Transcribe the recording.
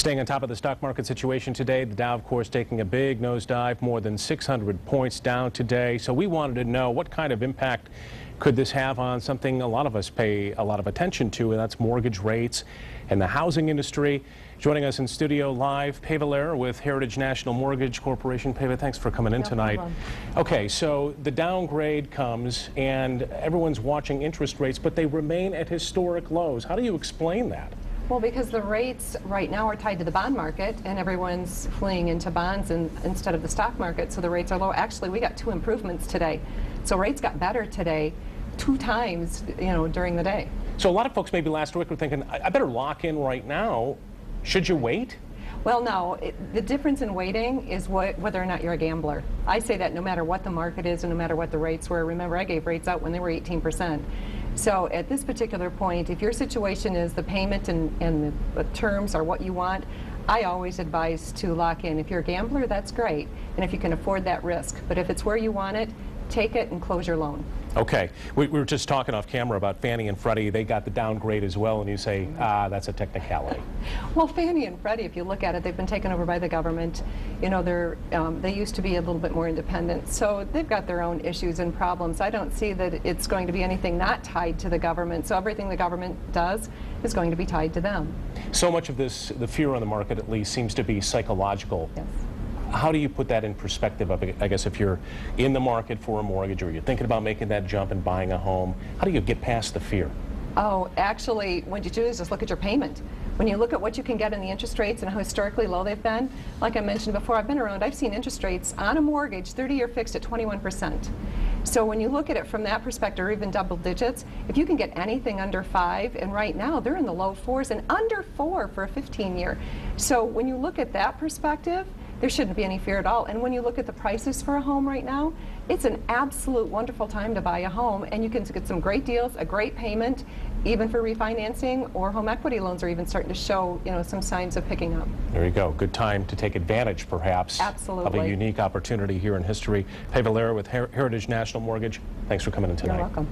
Staying on top of the stock market situation today, the Dow, of course, taking a big nosedive, more than 600 points down today. So we wanted to know what kind of impact could this have on something a lot of us pay a lot of attention to, and that's mortgage rates and the housing industry. Joining us in studio live, Pava Lehrer with Heritage National Mortgage Corporation. Pava, thanks for coming in tonight. Okay, so the downgrade comes and everyone's watching interest rates, but they remain at historic lows. How do you explain that? Well, because the rates right now are tied to the bond market and everyone's fleeing into bonds instead of the stock market, so the rates are low. Actually, we got 2 improvements today. So rates got better today 2 times, during the day. So a lot of folks maybe last week were thinking, I better lock in right now. Should you wait? Well, no. The difference in waiting is whether or not you're a gambler. I say that no matter what the market is and no matter what the rates were. Remember, I gave rates out when they were 18%. So at this particular point, if your situation is the payment and the terms are what you want, I always advise to lock in. If you're a gambler, that's great, and if you can afford that risk. But if it's where you want it, take it and close your loan. Okay. We were just talking off camera about Fannie and Freddie. They got the downgrade as well, and you say, that's a technicality. Well, Fannie and Freddie, if you look at it, they've been taken over by the government. They used to be a little bit more independent, so they've got their own issues and problems. I don't see that it's going to be anything not tied to the government, so everything the government does is going to be tied to them. So much of this, the fear on the market at least, seems to be psychological. Yes. How do you put that in perspective of, I guess, if you're in the market for a mortgage or you're thinking about making that jump and buying a home, how do you get past the fear? Oh, actually, what you do is just look at your payment. When you look at what you can get in the interest rates and how historically low they've been, like I mentioned before, I've been around, I've seen interest rates on a mortgage, 30-year fixed at 21%. So when you look at it from that perspective, or even double digits, if you can get anything under 5, and right now they're in the low 4s and under 4 for a 15-year. So when you look at that perspective, there shouldn't be any fear at all. And when you look at the prices for a home right now, it's an absolute wonderful time to buy a home, and you can get some great deals, a great payment, even for refinancing, or home equity loans are even starting to show, some signs of picking up. There you go. Good time to take advantage, perhaps, absolutely, of a unique opportunity here in history. Pava Lehrer with Heritage National Mortgage. Thanks for coming in tonight. You're welcome.